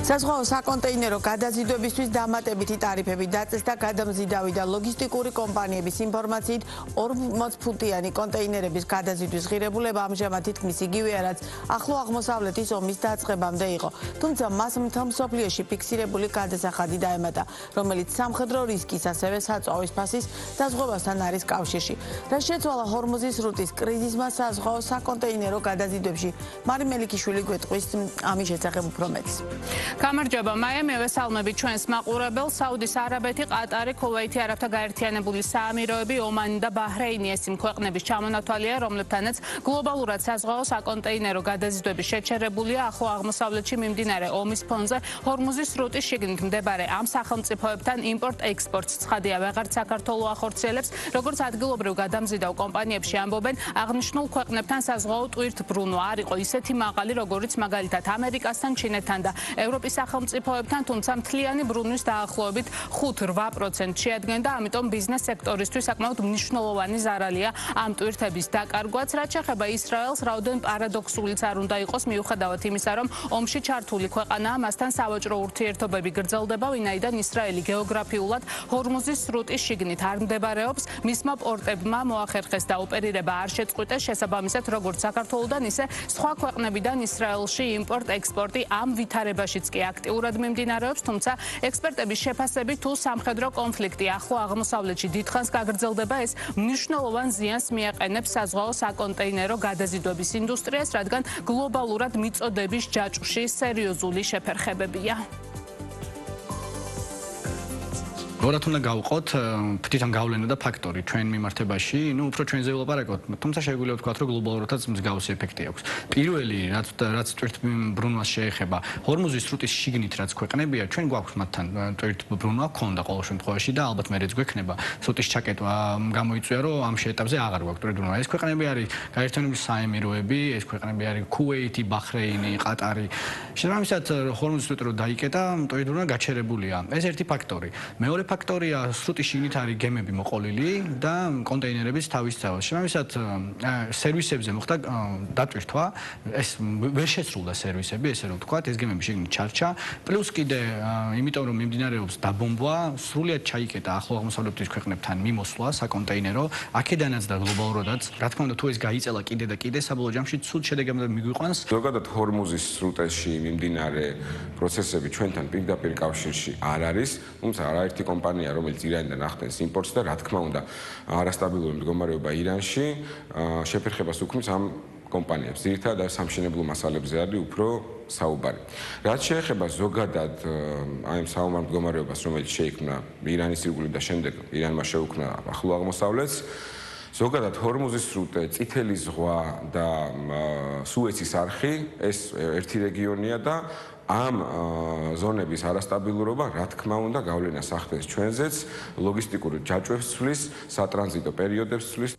საზღვაო საკონტეინერო გადაზიდვებისთვის დამატებითი ტარიფები დაწესდა გადამზიდავი და ლოგისტიკური კომპანიების ინფორმაციით 40 ფუტიანი კონტეინერების გადაზიდვის ღირებულება ამჟამად თითქმის იგივეა, რაც ახლო აღმოსავლეთის ომის დაწყებამდე იყო. თუმცა მას მთელ მსოფლიოში ფიქსირებული გადასახადი დაემატა, რომელიც სამხედრო რისკის ასევე საწვავის ფასის დაზღვევასთან არის კავშირში. რაც შეცვალა ჰორმუზის სრუტის კრიზისმა საზღვაო საკონტეინერო გადაზიდვებში. მარი მელიქიშვილი გვეტყვის ამის შესახებ უფრო მეტს. გამარჯობა, მაია, მევესალმები ჩვენს მაყურებელს. საუდის არაბეთი, ყატარი, ქუვეითი, არაბთა გაერთიანებული საამიროები, ომანი და ბაჰრეინი ეს იმ ქვეყნების ჩამონათვალია, რომლებთანაც გლობალურად საზღვაო საკონტეინერო გადაზიდვები შეჩერებულია ახლო აღმოსავლეთში მიმდინარე ომის ფონზე. ჰორმუზის სრუტის შიგნით მდებარე ამ სახელმწიფოებთან იმპორტ-ექსპორტს ცხადია ვეღარ საქართველო ახორციელებს, როგორც ადგილობრივ გადამზიდავ კომპანიებში ამბობენ, აღნიშნულ ქვეყნებთან საზღვაო ტვირთბრუნვა არ იყო ისეთი მაღალი, როგორიც მაგალითად ამერიკასთან, ჩინეთთან და ევროპის სახელმწიფოებთან, თუმცა მთლიანი ბრუნვის დაახლოებით 5-8% შეადგენდა, ამიტომ ბიზნეს სექტორისთვის საკმაოდ მნიშვნელოვანი ზარალია ამ ტვირთების დაკარგვაც. რაც შეეხება ისრაელს, რაოდენ პარადოქსულიც არ უნდა იყოს, მიუხედავად იმისა, რომ ომში ჩართული ქვეყანაა, მასთან სავაჭრო ურთიერთობები გრძელდება, ვინაიდან ისრაელი გეოგრაფიულად ჰორმუზის სრუტის შიგნით არ მდებარეობს, მისმა პორტებმა მოახერხეს და ოპერირება არ შეწყვიტეს, შესაბამისად, როგორც საქართველოდან, ისე სხვა ქვეყნებიდან ისრაელში იმპორტ-ექსპორტი ამ ვითარებაშიც კი აქტიურად მიმდინარეობს, თუმცა ექსპერტების შეფასებით, თუ სამხედრო კონფლიქტი ახლო აღმოსავლეთში დიდხანს გაგრძელდება, ეს მნიშვნელოვან ზიანს მიაყენებს საზღვაო საკონტეინერო გადაზიდვების ინდუსტრიას, რადგან გლობალურად მიწოდების ჯაჭვში სერიოზული შეფერხებებია. Ორად უნდა გავყოთ თვითონ გავლენა და ფაქტორი ჩვენ მიმართებაში, უფრო ჩვენზე ვილაპარაკოთ, თუმცა შეგვიძლია ვთქვათ, რომ გლობალურადაც მსგავსი ეფექტი აქვს. პირველი, რაც ტვირთბრუნვას შეეხება, ჰორმუზის სრუტის შიგნით რაც ქვეყნებია, ჩვენ გვაქვს მათთან ტვირთბრუნვა ქონდა ყოველ შემთხვევაში და ალბათ მერეც გვექნება. სრუტის ჩაკეტვა გამოიწვია, რომ ამ ეტაპზე აღარ გვაქვს ტვირთბრუნვა. ეს ქვეყნები არის გაერთიანებული საამიროები, ეს ქვეყნები არის ქუვეითი, ბაჰრეინი, ყატარი. შესაბამისად, ჰორმუზის სრუტი რო დაიკეტა, ტვირთბრუნვა გაჩერებულია. ეს ერთი ფაქტორი. მეორე ფაქტორია სრუტის შიგნით არის გემები მოყოლილი და კონტეინერების თავისთავად. შესაბამისად, სერვისებზე მოხდა დატვირთვა, ეს ვერ შეცრულდა სერვისები, ესე რომ ვთქვათ, ეს გემები შიგნით ჩარჩა. პლუს კიდე, იმიტომ რომ მიმდინარეობს დაბომბვა, სრულიად ჩაიკეტა ახლო აღმოსავლეთის ქვეყნებთან მიმოსვლა საკონტეინერო, აქედანაც და გლობალურადაც, რა თქმა უნდა, თუ ეს გაიწელა კიდე და კიდე, საბოლოო ჯამში ცუდ შედეგებად მიგვიყვანს. ზოგადად ჰორმუზის სრუტეში მიმდინარე პროცესები ჩვენთან პირდაპირ კავშირში არ არის, თუმცა არაერთი კომპანია, რომელიც ირანიდან ახდენს იმპორტს და რა თქმა უნდა, არასტაბილური მდგომარეობა ირანში შეფერხებას უქმნის ამ კომპანიებს. ძირითადად სამშენებლო მასალებზე არის უფრო საუბარი. რაც შეეხება ზოგადად აი ამ საომარ მდგომარეობას, რომელიც შეიქმნა ირანის ირგვლივ და შემდეგ ირანმა შეუქმნა ახლო აღმოსავლეთს, ზოგადად ჰორმუზის სრუტე, წითელი ზღვა და სუეცის არხი ეს ერთი რეგიონია და ამ ზონების არასტაბილურობა, რა თქმა უნდა, გავლენას ახდენს ჩვენზეც, ლოგისტიკური ჯაჭვებს ცვლის, სატრანზიტო პერიოდებს ცვლის.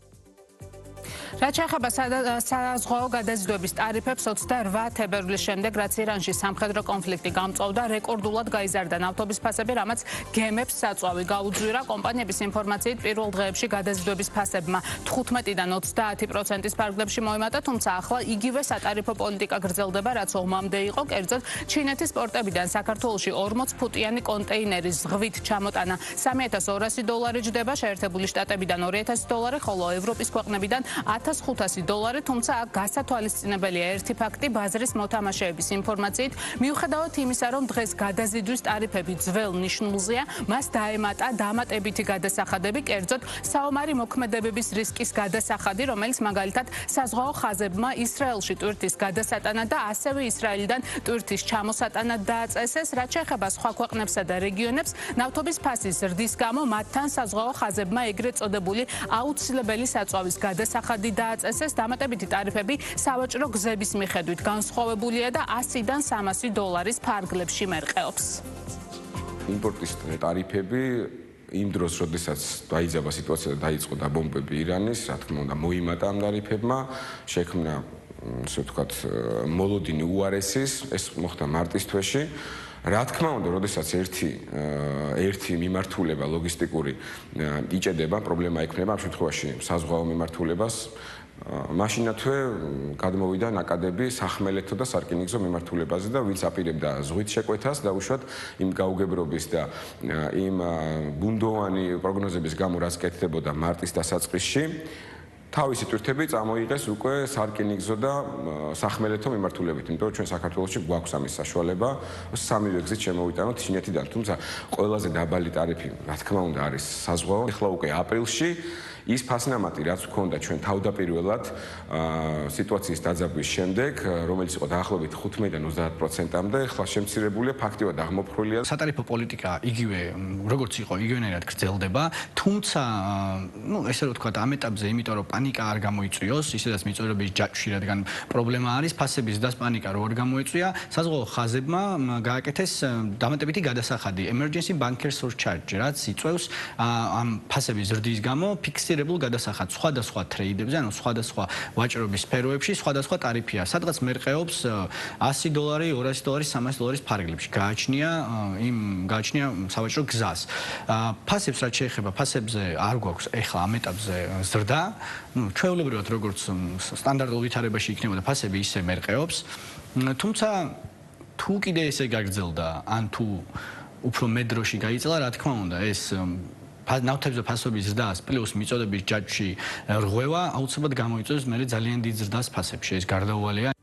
რაც შეეხება საზღვაო გადაზიდვების ტარიფებს 28 თებერვლის შემდეგ, რაც ირანში სამხედრო კონფლიქტი გამწვავდა, რეკორდულად გაიზარდა ნავთობის ფასები, რამაც გემებს საწვავი გაუძვირა. კომპანიების ინფორმაციით, პირველ დღეებში გადაზიდვების ფასებმა 15-დან 30%-ის ფარგლებში მოემატა, თუმცა ახლა იგივე სატარიფო პოლიტიკა გრძელდება, რაც ომამდე იყო. კერძოდ, ჩინეთის პორტებიდან საქართველოში 40 ფუტიანი კონტეინერის ზღვით ჩამოტანა $3200 ჯდება, შეერთებული შტატებიდან $2000, ხოლო ევროპის ქვეყნებიდან $1500, თუმცა გასათვალისწინებელია ერთი ფაქტი, ბაზრის მოთამაშეების ინფორმაციით, მიუხედავად იმისა, რომ დღეს გადაზიდვის ტარიფები ძველ ნიშნულზეა, მას დაემატა დამატებითი გადასახადები, კერძოდ საომარი მოქმედებების რისკის გადასახადი, რომელიც მაგალითად საზღვაო ხაზებმა ისრაელში ტვირთის გადასატანად და ასევე ისრაელიდან ტვირთის ჩამოსატანად დააწესეს. რაც შეეხება სხვა ქვეყნებსა და რეგიონებს, ნავთობის ფასის ზრდის გამო მათთან საზღვაო ხაზებმა ეგრეთ წოდებული აუცილებელი საწვავის გადასახადი დააწესეს. დამატებითი ტარიფები სავაჭრო გზების მიხედვით განსხვავებულია და $100-დან $300 ფარგლებში მერყეობს. იმპორტის ტარიფები იმ დროს, როდესაც დაიძაბა სიტუაცია და დაიწყო დაბომბები ირანის, რა თქმა უნდა, მოიმატა ამ ტარიფებმა, შექმნა, ასე ვთქვათ, მოლოდინი უარესის, ეს მოხდა მარტის თვეში. რა თქმა უნდა, როდესაც ერთი მიმართულება ლოგისტიკური იჭედება, პრობლემა ექმნება, ამ შემთხვევაში საზღვაო მიმართულებას მაშინათვე გადმოვიდა ნაკადები სახმელეთო და სარკინიგზო მიმართულებაზე და ვინც აპირებდა ზღვით შეკვეთას და უშუალოდ იმ გაუგებრობის და იმ ბუნდოვანი პროგნოზების გამო რაც კეთდებოდა მარტის დასაწყისში თავისი ტვირთები წამოიღეს უკვე სარკინიგზო და სახმელეთო მიმართულებით, იმიტომ რომ ჩვენ საქართველოში გვაქვს ამის საშუალება, სამივე გზით შემოვიტანოთ ჩინეთიდან, თუმცა ყველაზე დაბალი ტარიფი, რა თქმა უნდა, არის საზღვაო. ეხლა უკვე აპრილში ის ფასნამატი, რაც გვქონდა ჩვენ თავდაპირველად სიტუაციის დაძაბვის შემდეგ, რომელიც იყო დაახლოებით 15-დან 30%-მდე, ეხლა შემცირებულია, ფაქტიურად აღმოფხვრილია. სატარიფო პოლიტიკა იგივე, როგორც იყო, იგივენაირად გრძელდება, თუმცა, ესე რომ ვთქვათ, ამ ეტაპზე, იმიტომ რომ პანიკა არ გამოიწვიოს, ისედაც მიწოდებების ჯაჭვში, რადგან პრობლემა არის, ფასების ზრდას პანიკა რო არ გამოიწვია, საზღვაო ხაზებმა გააკეთეს დამატებითი გადასახადი, emergency banker surcharge, რაც იწვევს ამ ფასების ზრდის გამო ფიქსირებულ გადასახადს სხვადასხვა ტრეიდებზე, ანუ სხვადასხვა ვაჭრობის სფეროებში, სხვადასხვა ტარიფია. სადღაც მერყეობს $100, $200, $300 ფარგლებში. გააჩნია სავაჭრო გზას. ფასებს რაც შეეხება, ფასებზე არ გვაქვს ეხლა ამ ეტაპზე ზრდა. ჩვეულებრივად როგორც სტანდარტულ ვითარებაში იქნებოდა ფასები ისე მერყეობს. თუმცა თუ კიდე ესე გაგრძელდა, ან თუ უფრო მეტ დროში გაიწელა, რა თქმა უნდა, ეს ნავთებზე ფასობის ზრდას პლუს მიწოდების ჯაჭვში რღვევა აუცილებლად გამოიწვევს მე ძალიან დიდ ზრდას ფასებში. ეს გარდაუვალია.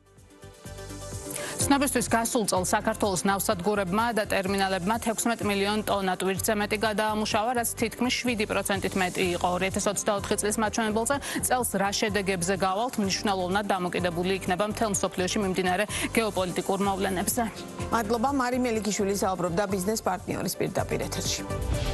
ცნობისთვის გასულ წელს საქართველოს ნავსადგურებმა და ტერმინალებმა 16 მილიონი ტონა ტვირთზე მეტი გადაამუშავა, რაც თითქმის 7%-ით მეტი იყო 2024 წლის მაჩვენებელზე. წელს რა შედეგებზე გავალთ, მნიშვნელოვნად დამოკიდებული იქნება მთელ მსოფლიოში მიმდინარე გეოპოლიტიკურ მოვლენებზე. მადლობა, მარი მელიქიშვილი საუბრობდა ბიზნეს პარტნიორის პირდაპირ ეთერში.